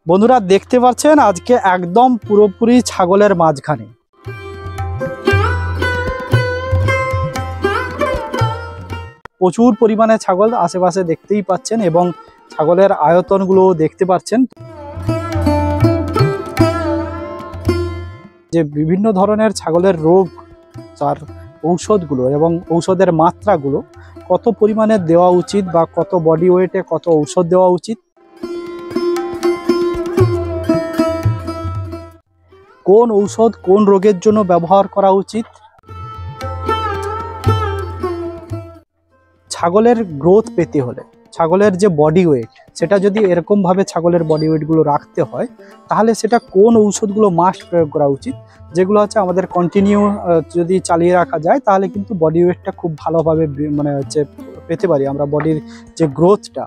বন্ধুরা দেখতে পাচ্ছেন আজকে একদম পুরোপুরি ছাগলের মাঝখানে। প্রচুর পরিমাণে ছাগল আশেপাশে দেখতেই পাচ্ছেন এবং ছাগলের আয়তনগুলো দেখতে পাচ্ছেন। যে বিভিন্ন ধরনের ছাগলের রোগ, তার ঔষধগুলো এবং ঔষধের মাত্রাগুলো কত পরিমাণে দেওয়া উচিত বা কত বডি ওয়েটে কত ঔষধ দেওয়া উচিত, কোন ঔষধ কোন রোগের জন্য ব্যবহার করা উচিত, ছাগলের গ্রোথ পেতে হলে ছাগলের যে বডি ওয়েট সেটা যদি এরকমভাবে ছাগলের বডি ওয়েটগুলো রাখতে হয় তাহলে সেটা কোন ঔষধগুলো মাস্ট প্রয়োগ করা উচিত, যেগুলো হচ্ছে আমাদের কন্টিনিউ যদি চালিয়ে রাখা যায় তাহলে কিন্তু বডি ওয়েটটা খুব ভালোভাবে মানে হচ্ছে পেতে পারি আমরা, বডির যে গ্রোথটা।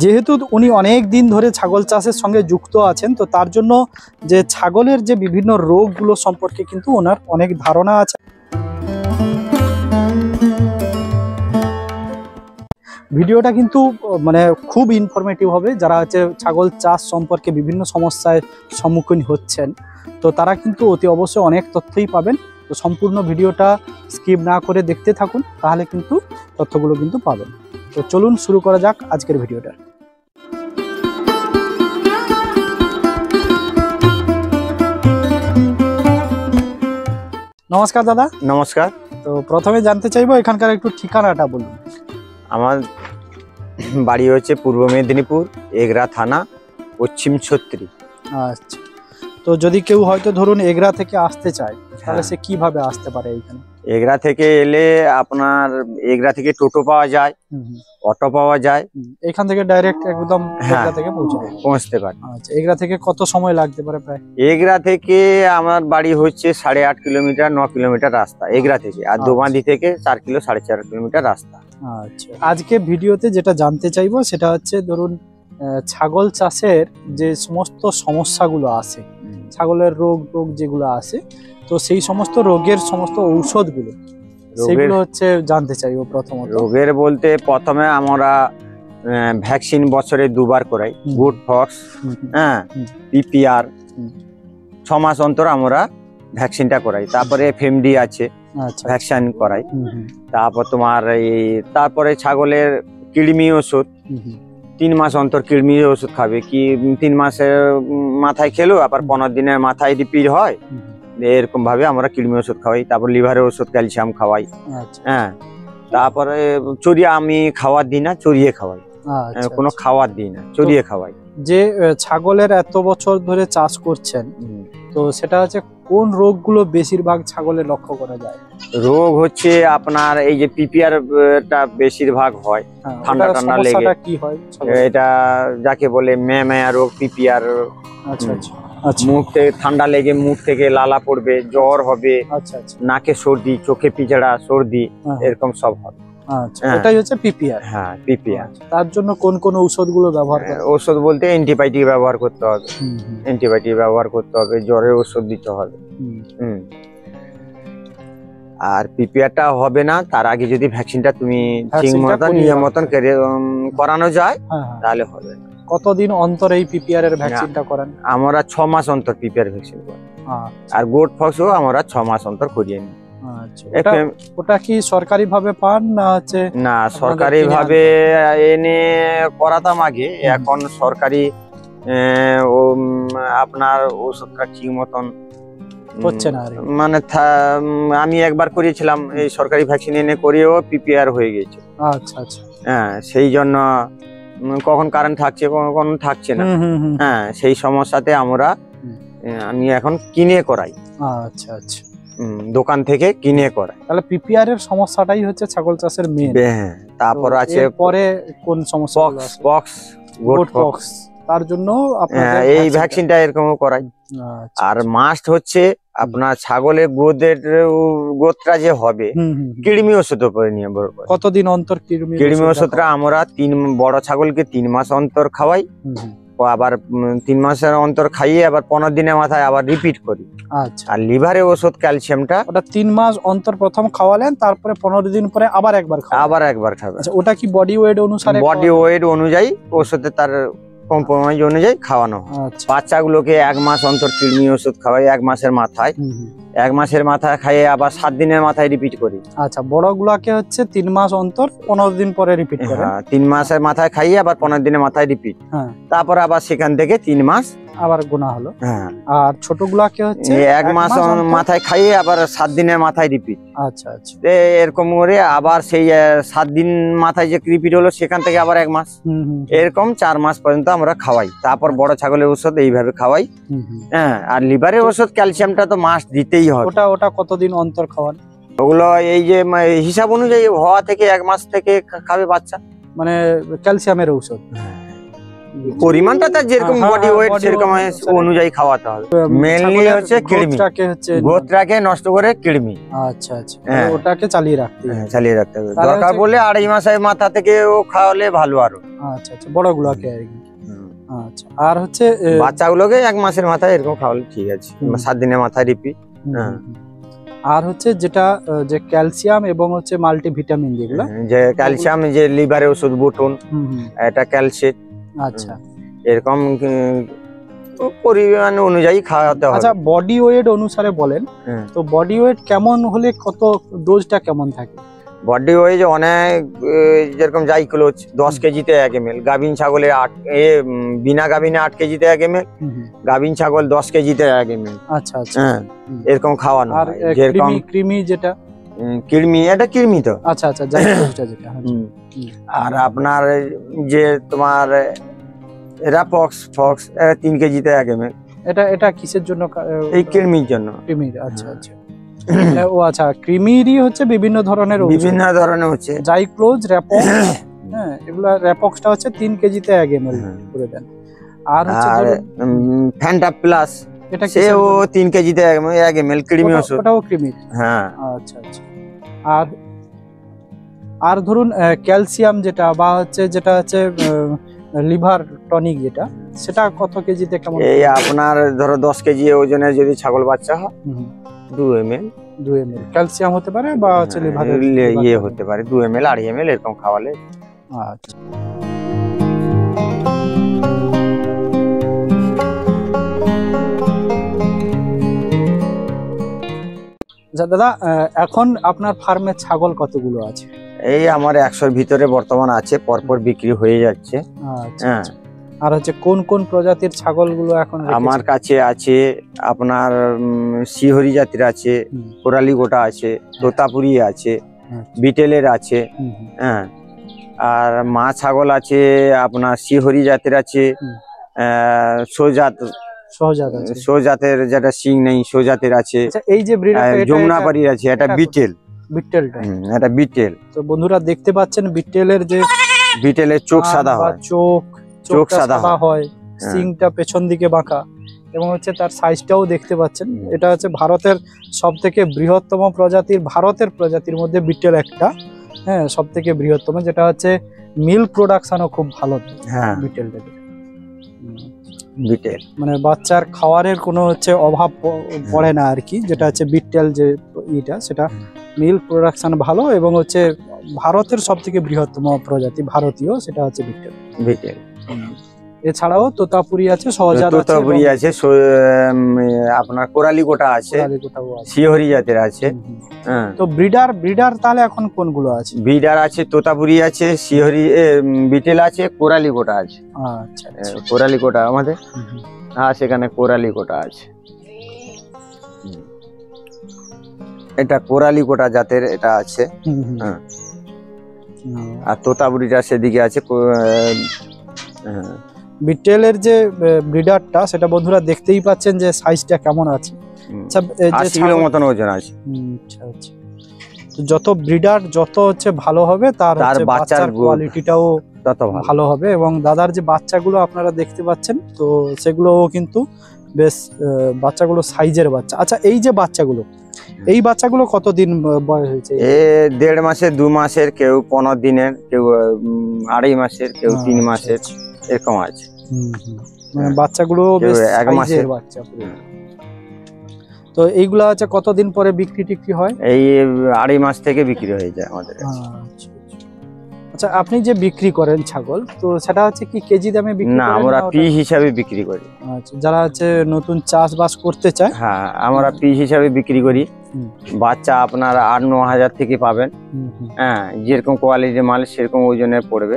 যেহেতু উনি অনেক দিন ধরে ছাগল চাষের সঙ্গে যুক্ত আছেন, তো তার জন্য যে ছাগলের যে বিভিন্ন রোগগুলো সম্পর্কে কিন্তু ওনার অনেক ধারণা আছে। ভিডিওটা কিন্তু মানে খুব ইনফরমেটিভ হবে। যারা হচ্ছে ছাগল চাষ সম্পর্কে বিভিন্ন সমস্যার সম্মুখীন হচ্ছেন, তো তারা কিন্তু অতি অবশ্যই অনেক তথ্যই পাবেন। তো সম্পূর্ণ ভিডিওটা স্কিপ না করে দেখতে থাকুন, তাহলে কিন্তু তথ্যগুলো কিন্তু পাবেন। তো চলুন শুরু করা যাক আজকের ভিডিওটা। নমস্কার দাদা। নমস্কার। তো প্রথমে জানতে চাইবো এখানকার একটু ঠিকানাটা বলুন। আমার বাড়ি হচ্ছে পূর্ব মেদিনীপুর, এগরা থানা, পশ্চিম ছত্রি। আচ্ছা, তো যদি কেউ হয়তো ধরুন এগরা থেকে আসতে চায় তাহলে সে কিভাবে আসতে পারে এইখানে? এগরা থেকে এলে আপনার এগরা থেকে টোটো পাওয়া যায়, অটো পাওয়া যায়, এখান থেকে ডাইরেক্ট একদম এগরা থেকে পৌঁছতে পারে। আচ্ছা, এগরা থেকে কত সময় লাগতে পারে প্রায়? এগরা থেকে আমার বাড়ি হচ্ছে 8.5 কিলোমিটার 9 কিলোমিটার রাস্তা এগরা থেকে, আর দোবান্দি থেকে 4 কিলো 4.5 কিলোমিটার রাস্তা। আচ্ছা, আজকে ভিডিওতে যেটা জানতে চাইবো সেটা হচ্ছে ধরুন ছাগল চাষের যে সমস্ত সমস্যাগুলো আছে, ছাগলের রোগ যেগুলো আছে, তো সেই সমস্ত রোগের সমস্ত ঔষধগুলো সেগুলো হচ্ছে জানতে চাইবো। প্রথমত রোগের বলতে প্রথমে আমরা ভ্যাকসিন বছরে 2বার করাই, গুড ফক্স, হ্যাঁ, পিপিআর, 6 মাস অন্তর আমরা ভ্যাকসিনটা করাই। তারপরে এফএমডি আছে, ভ্যাকসিন করাই। তারপর তোমার তারপরে ছাগলের কৃমি ওষুধ, 3 মাস অন্তর কৃমি ওষুধ খাবে, কি 3 মাসের মাথায় খেলো আবার 15 দিনের মাথায় রিপিট হয়, এরকম ভাবে আমরা কৃমি ওষুধ খাওয়াই। তারপর লিভারের ওষুধ, ক্যালসিয়াম খাওয়াই। হ্যাঁ, তারপরে চড়িয়ে আমি খাওয়ার দিই না, চড়িয়ে খাওয়াই, কোনো খাওয়ার দিই না, চড়িয়ে খাওয়াই। যে ছাগলের এত বছর ধরে চাষ করছেন, তো সেটা হচ্ছে কোন রোগগুলো বেশিরভাগ ছাগলে লক্ষ্য করা যায়? রোগ হচ্ছে আপনার এই যে পিপিআর টা বেশিরভাগ হয়, ঠান্ডা লেগে। কি হয় এটা যাকে বলে মেয়া রোগ, পিপিআর। আচ্ছা আচ্ছা, মুখ থেকে ঠান্ডা লেগে মুখ থেকে লালা পড়বে, জ্বর হবে, নাকে সর্দি, চোখে পিছড়া, সর্দি, এরকম সব হবে। আচ্ছা, এটাই হচ্ছে পিপিআর। হ্যাঁ, পিপিআর। তার জন্য কোন কোন ঔষধগুলো ব্যবহার করতে? ঔষধ বলতে অ্যান্টিবায়োটিক ব্যবহার করতে হবে, অ্যান্টিবায়োটিক ব্যবহার করতে হবে, জ্বরের ওষুধ দিতে হবে। আর পিপিআরটা হবে না তার আগে যদি ভ্যাকসিনটা তুমি ঠিক মতন নিয়ম মতন করানো যায় তাহলে হবে। কতদিন অন্তর এই পিপিআর এর ভ্যাকসিনটা করান? আমরা 6 মাস অন্তর পিপিআর ভ্যাকসিন করি। আর গোট ফক্সও আমরা 6 মাস অন্তর করিয়ে নিই। আচ্ছা, ওটা কি সরকারি ভাবে পান না হচ্ছে? না, সরকারি ভাবে এনে করাতাম আগে, এখন সরকারি আপনার ওষুধটা ঠিক মতন হচ্ছে না। মানে আমি একবার করিয়েছিলাম এই সরকারি ভ্যাকসিন এনে করিয়েও পিপিআর হয়ে গেছে। আচ্ছা আচ্ছা, হ্যাঁ, সেই জন্য কখন কারেন্ট থাকছে কখন থাকছে না, হ্যাঁ, সেই সমস্যাতে আমি এখন কিনে করাই। আচ্ছা আচ্ছা, দোকান থেকে কিনে করাই। তাহলে পিপিআর এর সমস্যাটাই হচ্ছে ছাগল চাষের মেইন। হ্যাঁ, তারপর আছে পরে কোন সমস্যা? Pox, goat pox. তার জন্য এই ভ্যাকসিনটা এরকমও করাই। আর মাস্ট হচ্ছে আপনার ছাগলের গ্রোথটা যে হবে, কৃমি ওষুধ উপরে নির্ভর করে। কতদিন অন্তর কৃমি ওষুধটা আমরা বড় ছাগলকে 3 মাস অন্তর খাওয়াই, আবার 3 মাসের অন্তর খাইয়ে আবার 15 দিনের মাথায় আবার রিপিট করি। আচ্ছা, আর লিভারের ওষুধ ক্যালসিয়ামটা ওটা 3 মাস অন্তর প্রথম খাওয়ালেন, তারপরে 15 দিন পরে আবার একবার খাওয়ালেন। আবার একবার খাবে। আচ্ছা, ওটা কি বডি ওয়েট অনুসারে? বডি ওয়েট অনুযায়ী ওষুধে তার কম্প্রোমাইজ অনুযায়ী খাওয়ানো হয়। আচ্ছা, বাচ্চাগুলোকে 1 মাস অন্তর কৃমি ওষুধ খাওয়াই 1 মাসের মাথায়। 1 মাসের মাথায় খাইয়ে আবার 7 দিনের মাথায় রিপিট করি। আচ্ছা, বড়গুলাকে হচ্ছে 3 মাস অন্তর 15 দিন পরে রিপিট করেন। হ্যাঁ, 3 মাসের মাথায় খাইয়ে আবার 15 দিনের মাথায় রিপিট। হ্যাঁ, তারপর আবার সেখান থেকে 3 মাস আবার গোনা হলো। হ্যাঁ, আর ছোটগুলাকে হচ্ছে 1 মাস অন্তর। মাথায় খাইয়ে আবার 7 দিনের মাথায় রিপিট। আচ্ছা, আচ্ছা, এরকম করে আবার সেই 7 দিন মাথায় যে রিপিট হলো সেখান থেকে আবার 1 মাস, এরকম 4 মাস পর্যন্ত আমরা খাওয়াই। তারপর বড় ছাগলের ওষুধ এইভাবে খাওয়াই। হ্যাঁ, আর লিভারের ওষুধ ক্যালসিয়ামটা তো মাস দিতেই হবে। ওটা কতদিন অন্তর খাওয়ান? ওগুলো এই যে হিসাব অনুযায়ী হওয়া থেকে 1 মাস থেকে খাবে বাচ্চা। মানে ক্যালসিয়ামের ঔষধ পরিমাণটা তার যেরকম বডি ওয়েট সেরকম অনুযায়ী খাওয়াতে হবে। মেইনলি হচ্ছে কৃমি, গোত্রাকে নষ্ট করে কৃমি। আচ্ছা, আচ্ছা, ওটাকে চালিয়ে রাখতে হবে। চালিয়ে রাখতে হবে, দরকার বলে 2.5 মাসের মাথা থেকে ও খাওয়ালে ভালো আরো। আচ্ছা, আচ্ছা, বড়গুলোকে আর কি। আচ্ছা, আর হচ্ছে বাচ্চাগুলোকে 1 মাসের মাথায় এরকম খাওয়ালে ঠিক আছে, 7 দিনের মাথায় রিপিট। আর হচ্ছে যেটা যে ক্যালসিয়াম এবং হচ্ছে মাল্টিভিটামিন যেগুলো, যে ক্যালসিয়াম যে লিভারের ওষুধ বুটুন, এটা ক্যালসিয়াম। আচ্ছা, এরকম পরিমাণ অনুযায়ী খাওয়াতে হবে। আচ্ছা, বডি ওয়েট অনুসারে বলেন তো বডি ওয়েট কেমন হলে কত ডোজটা কেমন থাকে? বডি ওয়েট অনেক, যেরকম জাইক্লোজ 10 কেজিতে 1 ml, গাভিন ছাগলের বিনা গাভিনে 8 কেজিতে 1 ml, গাভিন ছাগল 10 কেজিতে 1 ml। আচ্ছা, আচ্ছা, এরকম খাওয়ানো হয়। যেরকম কৃমি যেটা কৃমি, এটা কৃমি তো। আচ্ছা, আচ্ছা, জাইক্লোজটা যেটা। আর আপনার যে তোমার ফক্স 3 কেজিতে 1 ml। এটা কিসের জন্য? এই কৃমির জন্য। কৃমির, আচ্ছা, আচ্ছা। ও আচ্ছা, কৃমিরই হচ্ছে বিভিন্ন ধরনের হচ্ছে জাইক্লোজ, র্যাপক্স। হ্যাঁ, এগুলা র্যাপক্সটা হচ্ছে 3 কেজিতে 1 ml করে দেন। আর হচ্ছে ফ্যান্টা প্লাস, এটা সেও 3 কেজিতে 1 ml কৃমি ওষুধ। ওটাও কৃমির। হ্যাঁ, আচ্ছা, আচ্ছা। আর ধরুন ক্যালসিয়াম যেটা বা হচ্ছে যেটা হচ্ছে লিভার টনিক যেটা, সেটা কত কেজিতে কেমন? এই আপনার ধরো 10 কেজি ওজনের যদি ছাগল বাচ্চা হয় 2 ml ক্যালসিয়াম হতে পারে বা হচ্ছে লিভারের হতে পারে 2 ml 2.5 ml এরকম খাওয়ালে। আচ্ছা, দাদা, এখন আপনার ফার্মে ছাগল কতগুলো আছে? এই আমার 100-র ভিতরে বর্তমান আছে, পরপর বিক্রি হয়ে যাচ্ছে। আচ্ছা, আর হচ্ছে কোন কোন প্রজাতির ছাগলগুলো এখন আমার কাছে আছে? আপনার শিহরি জাতির আছে, কোরালি গোটা আছে, তোতাপুরি আছে, বিটেলের আছে। হ্যাঁ, আর মা ছাগল আছে আপনার শিহরি জাতের আছে, সোজাতের যেটা সিং নেই সোজাতের আছে। এই যে যমুনাপাড়ির আছে, এটা বিটেল। এটা বিটেল। তো বন্ধুরা দেখতে পাচ্ছেন বিটেলের চোখ সাদা হয়, চোখ সাদা হয়, সিংটা পেছন দিকে বাঁকা, এবং হচ্ছে তার সাইজটাও দেখতে পাচ্ছেন। এটা হচ্ছে ভারতের সবথেকে বৃহত্তম প্রজাতির, ভারতের প্রজাতির মধ্যে বিটেল একটা। হ্যাঁ, সবথেকে বৃহত্তম, যেটা হচ্ছে মিল্ক প্রোডাকশনও খুব ভালো। হ্যাঁ, বিটেলটা বিটেল মানে বাচ্চার খাওয়ারের কোনো হচ্ছে অভাব পড়ে না আর কি। যেটা হচ্ছে বিটেল যে ইটা, সেটা মিল্ক প্রোডাকশন ভালো, এবং হচ্ছে ভারতের সবথেকে বৃহত্তম প্রজাতি ভারতীয়, সেটা হচ্ছে বিটেল। এছাড়াও তোতাপুরি আছে, তোতাপুরি আছে, আপনার কোরালি গোটা আছে, শিহরি জাতের আছে। তো ব্রিডার তাহলে এখন কোনগুলো আছে? ব্রিডার আছে, তোতাপুরি আছে, শিহরি, বিটেল আছে, কোরালি গোটা আছে। আচ্ছা, কোরালি গোটা আমাদের, হ্যাঁ সেখানে কোরালি গোটা আছে। এটা কোরালি গোটা জাতের এটা আছে। হ্যাঁ, আর তোতাপুরিটা সেদিকে আছে। বিটেলের যে ব্রিডারটা, সেটা বন্ধুরা দেখতেই পাচ্ছেন যে সাইজটা কেমন আছে। আচ্ছা, 80 কিলো মতন ওজন আছে। আচ্ছা, আচ্ছা। যত ব্রিডার যত হচ্ছে ভালো হবে, তার বাচ্চার কোয়ালিটিটাও তত ভালো হবে। এবং দাদার যে বাচ্চাগুলো আপনারা দেখতে পাচ্ছেন, তো সেগুলো কিন্তু বেশ বাচ্চাগুলো সাইজের বাচ্চা। আচ্ছা, এই যে বাচ্চাগুলো, এই বাচ্চাগুলো কতদিন বয়স হয়েছে? 1.5 মাসের, 2 মাসের, কেউ 15 দিনের, কেউ 2.5 মাসের, কেউ 3 মাসের, এরকম আছে। মানে বাচ্চাগুলো কেউ বেশ এক মাসের। সাইজের বাচ্চা পুরো। তো এইগুলা হচ্ছে কতদিন পরে বিক্রি টিক্রি হয়? এই 2.5 মাস থেকে বিক্রি হয়ে যায় আমাদের কাছে। আচ্ছা, আপনি যে বিক্রি করেন ছাগল, তো সেটা হচ্ছে কি কেজি দামে বিক্রি না, করেন আমরা না ওটা- পিস হিসাবে বিক্রি করি। আচ্ছা, যারা হচ্ছে নতুন চাষবাস করতে চায়। হ্যাঁ, আমরা পিস হিসাবে বিক্রি করি। হুম। বাচ্চা আপনার 8-9 হাজার থেকে পাবেন। হ্যাঁ, যেরকম কোয়ালিটির মাল সেরকম ওজনের পড়বে।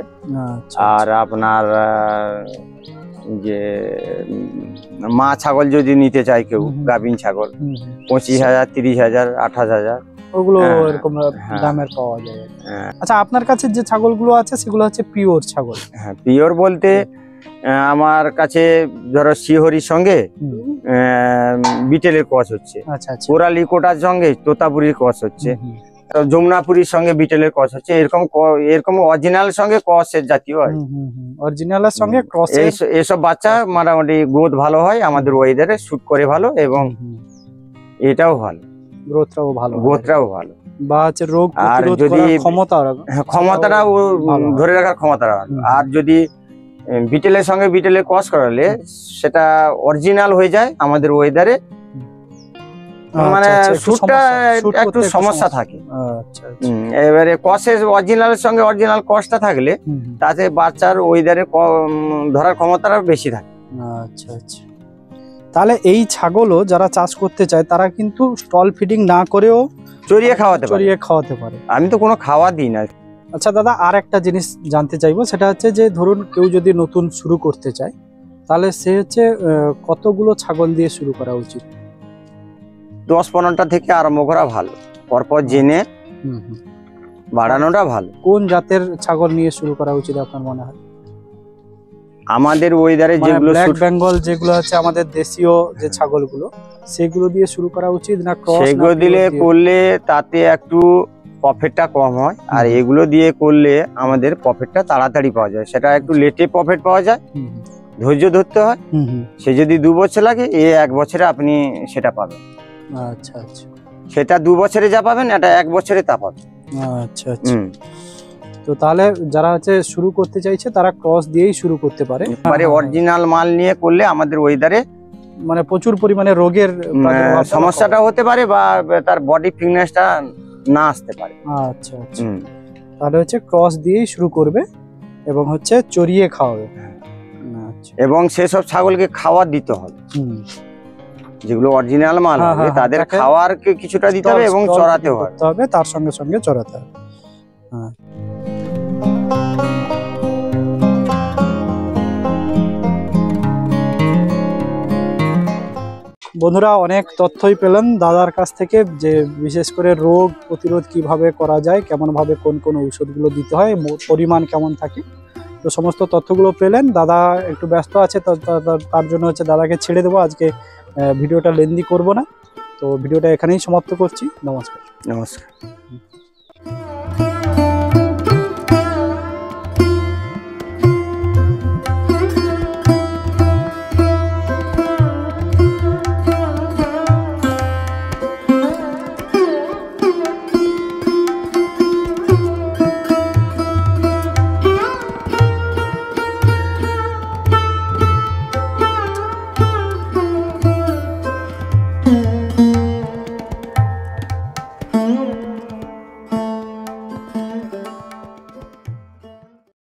আচ্ছা, আর আপনার যে মা ছাগল যদি নিতে চায় কেউ, হুম, হুম। গাভিন ছাগল, হুম, 25,000, 30,000, 28,000। ওগুলো হ্যাঁ, এরকম হ্যাঁ। দামের পাওয়া যায়। হ্যাঁ, আচ্ছা, আপনার কাছে যে ছাগলগুলো আছে সেগুলো হচ্ছে পিওর ছাগল? হ্যাঁ, পিওর বলতে আমার কাছে ধরো শিহরির সঙ্গে বিটেলের ক্রস হচ্ছে, আচ্ছা আচ্ছা। কোরালি কোটার সঙ্গে তোতাপুরির ক্রস হচ্ছে, হুম, যমুনাপুরীর সঙ্গে বিটেলের ক্রস হচ্ছে, এরকম অরিজিনাল সঙ্গে ক্রসের জাতীয় হয়। অরিজিনালের সঙ্গে ক্রসের। এইসব বাচ্চা মোটামুটি গ্রোথ ভালো হয়, আমাদের ওয়েদারে শুট করে ভালো, এবং এটাও ভালো, গ্রোথটাও ভালো, গ্রোথটাও ভালো, বা হচ্ছে রোগ আর প্রতিরোধ যদি করার ক্ষমতা ক্ষমতাটাও ভালো হয়। ধরে রাখার ক্ষমতা ভালো। হুম। আর যদি বিটেলের সঙ্গে বিটেলের ক্রস করালে সেটা অরিজিনাল হয়ে যায় আমাদের ওয়েদারে, মানে শুটটা একটু সমস্যা থাকে। আচ্ছা, এবারে ক্রসের অরিজিনালের সঙ্গে অরিজিনাল ক্রসটা থাকলে তাতে বাচ্চার ওয়েদারে ধরার ক্ষমতাটা বেশি থাকে। আচ্ছা আচ্ছা। তাহলে এই ছাগলও যারা চাষ করতে চায় তারা কিন্তু স্টল ফিডিং না করেও চড়িয়ে খাওয়াতে পারে। আমি তো কোনো খাওয়া দিই না। আচ্ছা দাদা, আর একটা জিনিস জানতে চাইবো, সেটা হচ্ছে যে ধরুন কেউ যদি নতুন শুরু করতে চায় তাহলে সে হচ্ছে কতগুলো ছাগল দিয়ে শুরু করা উচিত? 10-15টা থেকে আরম্ভ করা ভালো, পরপর জেনে বাড়ানোটা ভালো। কোন জাতের ছাগল নিয়ে শুরু করা উচিত আপনার মনে হয়? আমাদের ওয়েদারে যেগুলো ব্ল্যাক বেঙ্গল যেগুলো আছে আমাদের দেশীয় যে ছাগলগুলো, সেগুলো দিয়ে শুরু করা উচিত না ক্রস? সেগুলো দিলে করলে তাতে একটু প্রফিটটা কম হয়, আর এগুলো দিয়ে করলে আমাদের প্রফিটটা তাড়াতাড়ি পাওয়া যায়। সেটা একটু লেটে প্রফিট পাওয়া যায়, ধৈর্য ধরতে হয়। সে যদি 2 বছর লাগে, 1 বছরে আপনি সেটা পাবেন। আচ্ছা আচ্ছা। সেটা 2 বছরে যা পাবেন, এটা 1 বছরে তা পাবেন। আচ্ছা আচ্ছা। তো তাহলে যারা হচ্ছে শুরু করতে চাইছে তারা ক্রস দিয়েই শুরু করতে পারে। অরিজিনাল মাল নিয়ে করলে আমাদের ওয়েদারে মানে প্রচুর পরিমাণে রোগের সমস্যাটা হতে পারে, বা তার বডি ফিটনেসটা না আসতে পারে। আচ্ছা আচ্ছা। তাহলে হচ্ছে ক্রস দিয়েই শুরু করবে এবং হচ্ছে চড়িয়ে খাওয়াবে। এবং সেসব ছাগলকে খাওয়ার দিতে হবে, যেগুলো অরিজিনাল মাল হবে তাদের খাওয়ার কিছুটা দিতে হবে এবং চড়াতে হবে, তার সঙ্গে সঙ্গে চড়াতে হবে। বন্ধুরা, অনেক তথ্যই পেলাম দাদার কাছ থেকে, যে বিশেষ করে রোগ প্রতিরোধ কিভাবে করা যায়, কেমন ভাবে কোন কোন ঔষধগুলো দিতে হয়, পরিমাণ কেমন থাকে, তো সমস্ত তথ্যগুলো পেলেন। দাদা একটু ব্যস্ত আছে, তার জন্য হচ্ছে দাদাকে ছেড়ে দেবো আজকে, ভিডিওটা লেন্দি করব না। তো ভিডিওটা এখানেই সমাপ্ত করছি। নমস্কার। নমস্কার।